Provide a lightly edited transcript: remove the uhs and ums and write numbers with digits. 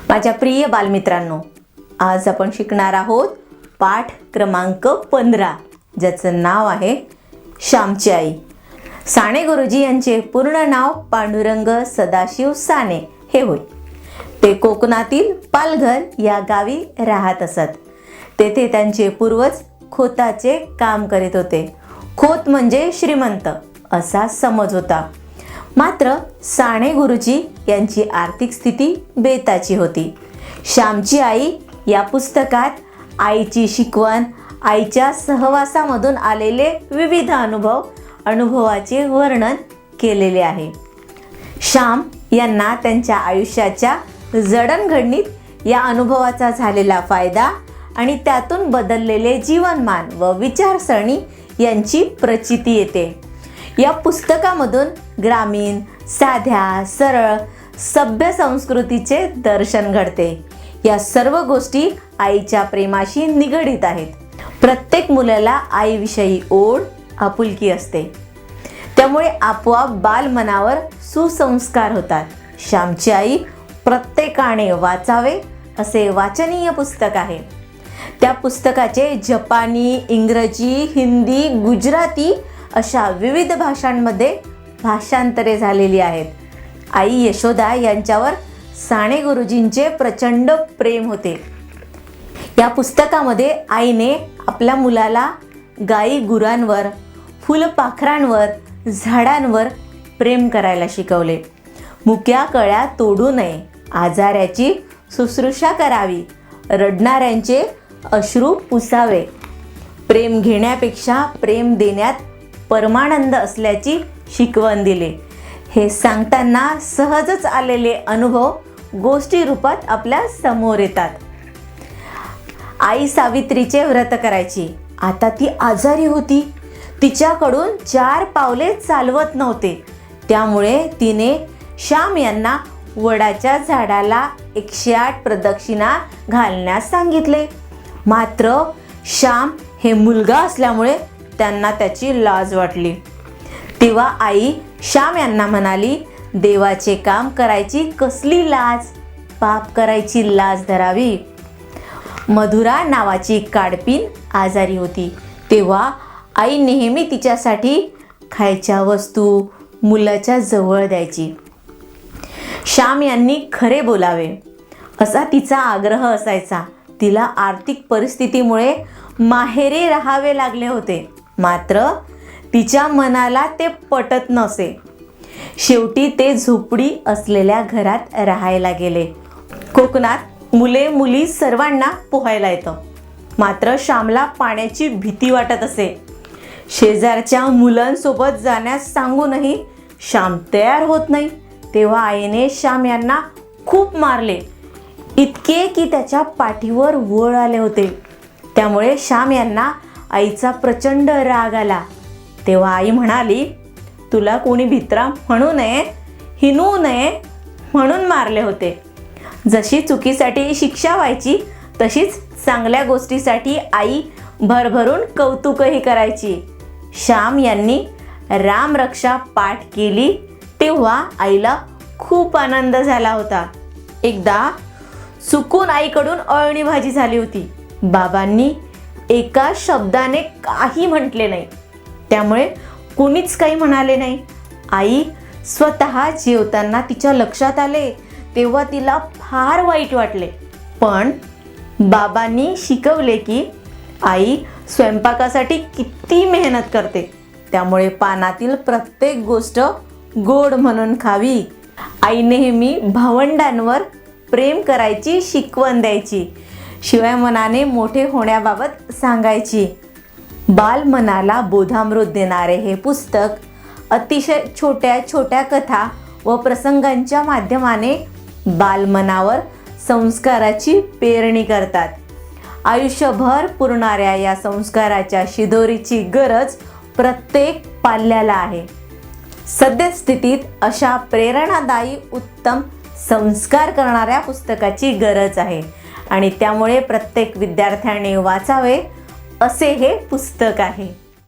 माझ्या प्रिय बालमित्रांनो, आज आपण शिकणार आहोत पाठ क्रमांक 15, ज्याचं नाव आहे श्यामची आई. साने गुरुजी यांचे पूर्ण नाव पांडुरंग सदाशिव साने हे होय. ते कोकणातील पालघर या गावी राहत असत. तेथे त्यांचे पूर्वज खोताचे काम करीत होते. खोत म्हणजे श्रीमंत असा समज होता. मात्र साने गुरुजी यांची आर्थिक स्थिती बेताची होती. श्यामची आई या पुस्तकात आईची शिकवण, आईच्या सहवासामधून आलेले विविध अनुभवाचे वर्णन केलेले आहे. श्याम यांना त्यांच्या आयुष्याच्या जडणघडणीत या अनुभवाचा झालेला फायदा आणि त्यातून बदललेले जीवनमान व विचारसरणी यांची प्रचिती येते. या पुस्तकामधून ग्रामीण, साध्या, सरळ, सभ्य संस्कृतीचे दर्शन घडते. या सर्व गोष्टी आईच्या प्रेमाशी निगडीत आहेत. प्रत्येक मुलाला आईविषयी ओढ, आपुलकी असते. त्यामुळे आपोआप बालमनावर सुसंस्कार होतात. श्यामची आई प्रत्येकाने वाचावे असे वाचनीय पुस्तक आहे. त्या पुस्तकाचे जपानी, इंग्रजी, हिंदी, गुजराती अशा विविध भाषांमध्ये भाषांतरे झालेली आहेत. आई यशोदा यांच्यावर साने गुरुजींचे प्रचंड प्रेम होते. या पुस्तकामध्ये आईने आपल्या मुलाला गाई गुरांवर, फुलपाखरांवर, झाडांवर प्रेम करायला शिकवले. मुक्या कळ्या तोडू नये, आजाऱ्याची शुश्रूषा करावी, रडणाऱ्यांचे अश्रू पुसावे, प्रेम घेण्यापेक्षा प्रेम देण्यात परमानंद असल्याची शिकवण दिली. हे सांगताना सहजच आलेले अनुभव गोष्टी रूपात आपल्या समोर येतात. आई सावित्रीचे व्रत करायची. आता ती आजारी होती. तिच्याकडून 4 पावले चालवत नव्हते. त्यामुळे तिने श्याम यांना वडाच्या झाडाला 108 प्रदक्षिणा घालण्यास सांगितले. मात्र श्याम हे मुलगा असल्यामुळे त्यांना त्याची लाज वाटली. तेव्हा आई श्याम यांना म्हणाली, देवाचे काम करायची कसली लाज, पाप करायची लाज धरावी. मधुरा नावाची काडपीन आजारी होती. तेव्हा आई नेहमी तिच्यासाठी खायच्या वस्तू मुलाच्या जवळ द्यायची. श्याम यांनी खरे बोलावे असा तिचा आग्रह असायचा. तिला आर्थिक परिस्थितीमुळे माहेरी राहावे लागले होते. मात्र तिच्या मनाला ते पटत नसे. शेवटी ते झोपडी असलेल्या घरात राहायला गेले. कोकणात मुले मुली सर्वांना पोहायला येतं. मात्र श्यामला पाण्याची भीती वाटत असे. शेजारच्या मुलांसोबत जाण्यास सांगूनही श्याम तयार होत नाही. तेव्हा आईने श्याम यांना खूप मारले, इतके की त्याच्या पाठीवर वळ आले होते. त्यामुळे श्याम यांना आईचा प्रचंड राग आला. तेव्हा आई म्हणाली, तुला कोणी भित्रा म्हणू नये, हिनवू नये म्हणून मारले होते. जशी चुकीसाठी शिक्षा व्हायची तशीच चांगल्या गोष्टीसाठी आई भरभरून कौतुकही करायची. श्याम यांनी रामरक्षा पाठ केली तेव्हा आईला खूप आनंद झाला होता. एकदा चुकून आईकडून अळणी भाजी झाली होती. बाबांनी एका शब्दाने काही म्हटले नाही. त्यामुळे कुणीच काही म्हणाले नाही. आई स्वतः जेवताना तिच्या लक्षात आले तेव्हा तिला फार वाईट वाटले. पण बाबांनी शिकवले की आई स्वयंपाकासाठी किती मेहनत करते. त्यामुळे पानातील प्रत्येक गोष्ट गोड म्हणून खावी. आई नेहमी भावंडांवर प्रेम करायची शिकवण द्यायची. शिवाय मनाने मोठे होण्याबाबत सांगायची. बालमनाला बोधामृत देणारे हे पुस्तक अतिशय छोट्या छोट्या कथा व प्रसंगांच्या माध्यमाने बालमनावर संस्काराची पेरणी करतात. आयुष्यभर पुरणाऱ्या या संस्काराच्या शिदोरीची गरज प्रत्येक पाल्याला आहे. सद्यस्थितीत अशा प्रेरणादायी उत्तम संस्कार करणाऱ्या पुस्तकाची गरज आहे आणि त्यामुळे प्रत्येक विद्यार्थ्याने वाचावे असे हे पुस्तक आहे.